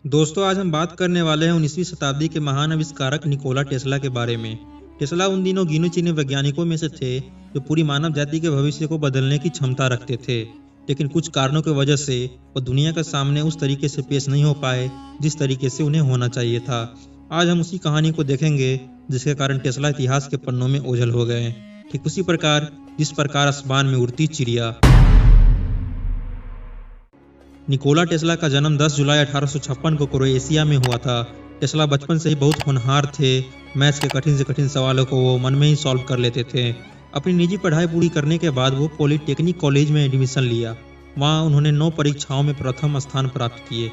दोस्तों, आज हम बात करने वाले हैं 19वीं शताब्दी के महान आविष्कारक निकोला टेस्ला के बारे में। टेस्ला उन दिनों गिने चुने वैज्ञानिकों में से थे जो पूरी मानव जाति के भविष्य को बदलने की क्षमता रखते थे, लेकिन कुछ कारणों की वजह से वो दुनिया के सामने उस तरीके से पेश नहीं हो पाए जिस तरीके से उन्हें होना चाहिए था। आज हम उसी कहानी को देखेंगे जिसके कारण टेस्ला इतिहास के पन्नों में ओझल हो गए, ठीक उसी प्रकार जिस प्रकार आसमान में उड़ती चिड़िया। निकोला टेस्ला का जन्म 10 जुलाई 1856 को क्रोएशिया में हुआ था। टेस्ला बचपन से ही बहुत होनहार थे। मैथ्स के कठिन से कठिन सवालों को वो मन में ही सॉल्व कर लेते थे। अपनी निजी पढ़ाई पूरी करने के बाद वो पॉलिटेक्निक कॉलेज में एडमिशन लिया। वहाँ उन्होंने 9 परीक्षाओं में प्रथम स्थान प्राप्त किए।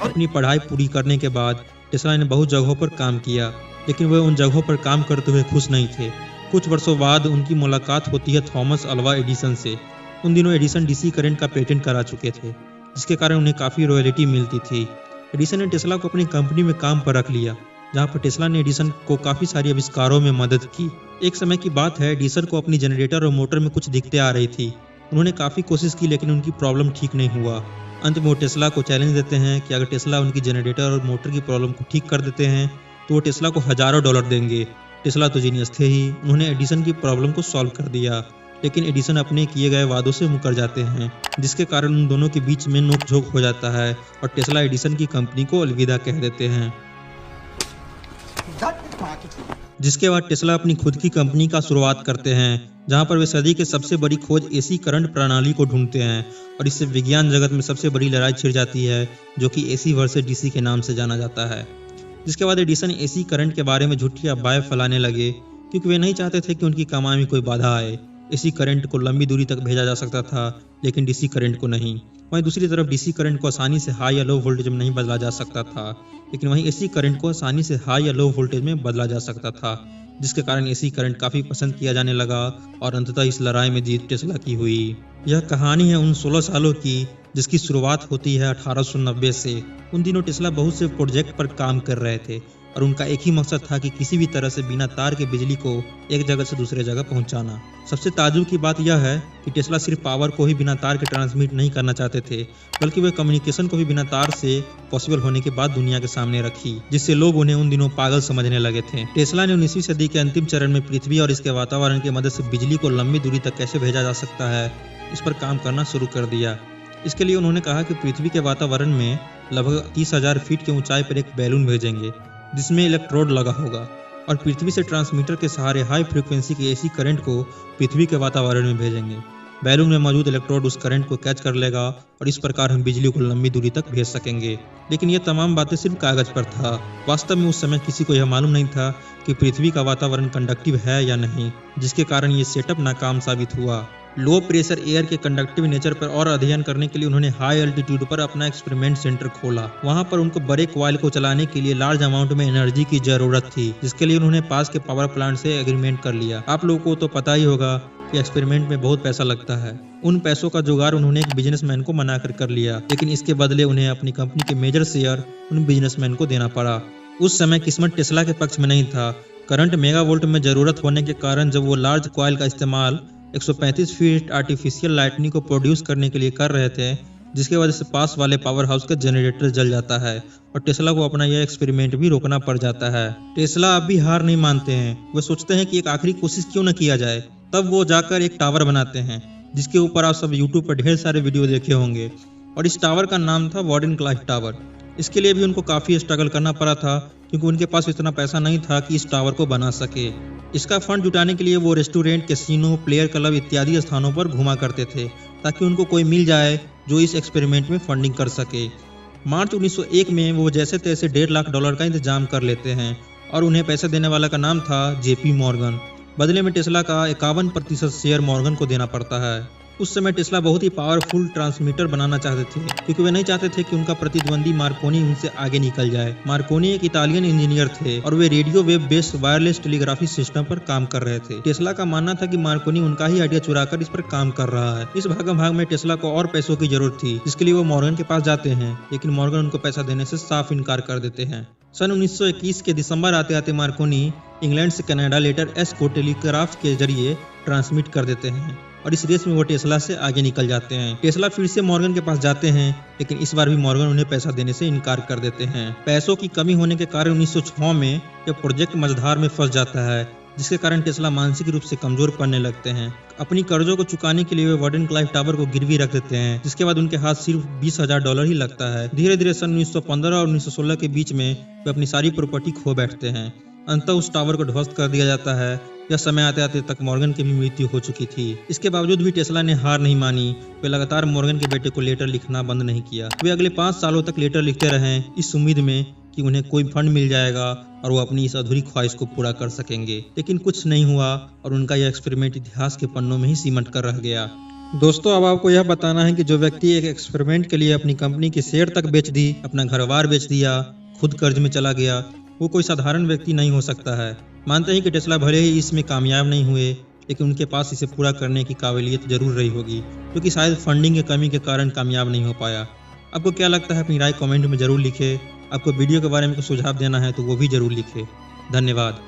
अपनी पढ़ाई पूरी करने के बाद टेस्ला ने बहुत जगहों पर काम किया, लेकिन वे उन जगहों पर काम करते हुए खुश नहीं थे। कुछ वर्षों बाद उनकी मुलाकात होती है थॉमस अल्वा एडिसन से। उन दिनों एडिसन डीसी करंट का पेटेंट करा चुके थे, जिसके कारण उन्हें काफ़ी रॉयल्टी मिलती थी। एडिसन ने टेस्ला को अपनी कंपनी में काम पर रख लिया, जहां पर टेस्ला ने एडिसन को काफ़ी सारी आविष्कारों में मदद की। एक समय की बात है, एडिसन को अपनी जनरेटर और मोटर में कुछ दिक्कतें आ रही थी। उन्होंने काफ़ी कोशिश की, लेकिन उनकी प्रॉब्लम ठीक नहीं हुआ। अंत में वो टेस्ला को चैलेंज देते हैं कि अगर टेस्ला उनकी जनरेटर और मोटर की प्रॉब्लम को ठीक कर देते हैं तो वो टेस्ला को हज़ारों डॉलर देंगे। टेस्ला तो जीनियस थे ही, उन्होंने एडिसन की प्रॉब्लम को सॉल्व कर दिया, लेकिन एडिसन अपने किए गए वादों से मुकर जाते हैं, जिसके कारण उन दोनों के बीच में नोकझोंक हो जाता है और टेस्ला एडिसन की कंपनी को अलविदा कह देते हैं। जिसके बाद टेस्ला अपनी खुद की कंपनी का शुरुआत करते हैं, जहां पर वे सदी के सबसे बड़ी खोज एसी करंट प्रणाली को ढूंढते हैं और इससे विज्ञान जगत में सबसे बड़ी लड़ाई छिड़ जाती है, जो कि एसी वर्सेस डीसी के नाम से जाना जाता है। जिसके बाद एडिसन एसी करंट के बारे में झूठी अफवाहें फैलाने लगे, क्योंकि वे नहीं चाहते थे कि उनकी कमाई में कोई बाधा आए। एसी करंट को लंबी दूरी तक भेजा जा सकता था, लेकिन डीसी करंट को नहीं। वहीं दूसरी तरफ डीसी करंट को आसानी से हाई या लो वोल्टेज में नहीं बदला जा सकता था, लेकिन वहीं एसी करंट को आसानी से हाई या लो वोल्टेज में बदला जा सकता था, जिसके कारण एसी करंट काफ़ी पसंद किया जाने लगा और अंततः इस लड़ाई में जीत टेस्ला की हुई। यह कहानी है उन 16 सालों की जिसकी शुरुआत होती है 1890 से। उन दिनों टेस्ला बहुत से प्रोजेक्ट पर काम कर रहे थे और उनका एक ही मकसद था कि किसी भी तरह से बिना तार के बिजली को एक जगह से दूसरे जगह पहुंचाना। सबसे ताज्जुब की बात यह है कि टेस्ला सिर्फ पावर को ही बिना तार के ट्रांसमिट नहीं करना चाहते थे, बल्कि वे कम्युनिकेशन को भी बिना तार से पॉसिबल होने के बाद दुनिया के सामने रखी, जिससे लोग उन्हें उन दिनों पागल समझने लगे थे। टेस्ला ने 19वीं सदी के अंतिम चरण में पृथ्वी और इसके वातावरण की मदद से बिजली को लंबी दूरी तक कैसे भेजा जा सकता है, इस पर काम करना शुरू कर दिया। इसके लिए उन्होंने कहा कि पृथ्वी के वातावरण में लगभग 30,000 फीट की ऊंचाई पर एक बैलून भेजेंगे, जिसमें इलेक्ट्रोड लगा होगा, और पृथ्वी से ट्रांसमीटर के सहारे हाई फ्रीक्वेंसी के एसी करंट को पृथ्वी के वातावरण में भेजेंगे। बैलून में मौजूद इलेक्ट्रोड उस करंट को कैच कर लेगा और इस प्रकार हम बिजली को लंबी दूरी तक भेज सकेंगे। लेकिन ये तमाम बातें सिर्फ कागज पर था। वास्तव में उस समय किसी को यह मालूम नहीं था कि पृथ्वी का वातावरण कंडक्टिव है या नहीं, जिसके कारण ये सेटअप नाकाम साबित हुआ। लो प्रेशर एयर के कंडक्टिव नेचर पर और अध्ययन करने के लिए उन्होंने हाई एल्टीट्यूड पर अपना एक्सपेरिमेंट सेंटर खोला। वहां पर उनको बड़े कॉइल को चलाने के लिए लार्ज अमाउंट में एनर्जी की जरूरत थी, जिसके लिए उन्होंने पास के पावर प्लांट से एग्रीमेंट कर लिया। आप लोगों को तो पता ही होगा कि एक्सपेरिमेंट में बहुत पैसा लगता है। उन पैसों का जुगाड़ उन्होंने एक बिजनेसमैन को मना कर लिया, लेकिन इसके बदले उन्हें अपनी कंपनी के मेजर शेयर उन बिजनेसमैन को देना पड़ा। उस समय किस्मत टेस्ला के पक्ष में नहीं था। करंट मेगावोल्ट में जरूरत होने के कारण जब वो लार्ज कॉइल का इस्तेमाल 135 फीट आर्टिफिशियल लाइटनिंग को प्रोड्यूस करने के लिए कर रहे थे, जिसकी वजह से पास वाले पावर हाउस का जनरेटर जल जाता है और टेस्ला को अपना यह एक्सपेरिमेंट भी रोकना पड़ जाता है। टेस्ला अब भी हार नहीं मानते हैं। वे सोचते हैं कि एक आखिरी कोशिश क्यों न किया जाए। तब वो जाकर एक टावर बनाते हैं, जिसके ऊपर आप सब यूट्यूब पर ढेर सारे वीडियो देखे होंगे, और इस टावर का नाम था वार्डन क्लाइव टावर। इसके लिए भी उनको काफ़ी स्ट्रगल करना पड़ा था, क्योंकि उनके पास इतना पैसा नहीं था कि इस टावर को बना सके। इसका फंड जुटाने के लिए वो रेस्टोरेंट, कैसीनो, प्लेयर क्लब इत्यादि स्थानों पर घुमा करते थे, ताकि उनको कोई मिल जाए जो इस एक्सपेरिमेंट में फंडिंग कर सके। मार्च 1901 में वो जैसे तैसे $1.5 लाख का इंतजाम कर लेते हैं, और उन्हें पैसे देने वाला का नाम था जेपी मॉर्गन। बदले में टेस्ला का 51% शेयर मॉर्गन को देना पड़ता है। उस समय टेस्ला बहुत ही पावरफुल ट्रांसमीटर बनाना चाहते थे, क्योंकि वे नहीं चाहते थे कि उनका प्रतिद्वंदी मार्कोनी उनसे आगे निकल जाए। मार्कोनी एक इटालियन इंजीनियर थे और वे radio wave based wireless telegraphy system पर काम कर रहे थे। टेस्ला का मानना था कि मार्कोनी उनका ही आइडिया चुराकर इस पर काम कर रहा है। इस भागम भाग में टेस्ला को और पैसों की जरूरत थी, जिसके लिए वो मॉर्गन के पास जाते हैं, लेकिन मॉर्गन उनको पैसा देने से साफ इनकार कर देते हैं। सन 1921 के दिसंबर आते आते मार्कोनी इंग्लैंड से कनाडा लेटर एस को टेलीग्राफ के जरिए ट्रांसमिट कर देते हैं। और इस रेस में वो टेस्ला से आगे निकल जाते हैं। टेस्ला फिर से मॉर्गन के पास जाते हैं, लेकिन इस बार भी मॉर्गन उन्हें पैसा देने से इनकार कर देते हैं। पैसों की कमी होने के कारण 1906 में यह प्रोजेक्ट मझधार में फंस जाता है, जिसके कारण टेस्ला मानसिक रूप से कमजोर पड़ने लगते हैं। अपनी कर्जों को चुकाने के लिए वे वार्डन क्लाइव टावर को गिरवी रख देते हैं, जिसके बाद उनके हाथ सिर्फ $20,000 ही लगता है। धीरे धीरे सन 1915 और 1916 के बीच में वे अपनी सारी प्रॉपर्टी खो बैठते हैं। अंततः उस टावर को ध्वस्त कर दिया जाता है। यह समय आते आते तक मॉर्गन की भी मृत्यु हो चुकी थी। इसके बावजूद भी टेस्ला ने हार नहीं मानी। वे लगातार मॉर्गन के बेटे को लेटर लिखना बंद नहीं किया। वे अगले 5 सालों तक लेटर लिखते रहे, इस उम्मीद में कि उन्हें कोई फंड मिल जाएगा और वो अपनी इस अधूरी ख्वाहिश को पूरा कर सकेंगे। लेकिन कुछ नहीं हुआ और उनका यह एक्सपेरिमेंट इतिहास के पन्नों में ही सिमट कर रह गया। दोस्तों, अब आपको यह बताना है कि जो व्यक्ति एक एक्सपेरिमेंट के लिए अपनी कंपनी के शेयर तक बेच दी, अपना घर-बार बेच दिया, खुद कर्ज में चला गया, वो कोई साधारण व्यक्ति नहीं हो सकता है। मानते हैं कि टेस्ला भले ही इसमें कामयाब नहीं हुए, लेकिन उनके पास इसे पूरा करने की काबिलियत जरूर रही होगी, क्योंकि शायद फंडिंग की कमी के कारण कामयाब नहीं हो पाया। आपको क्या लगता है? अपनी राय कमेंट में जरूर लिखें। आपको वीडियो के बारे में कुछ सुझाव देना है तो वो भी जरूर लिखें। धन्यवाद।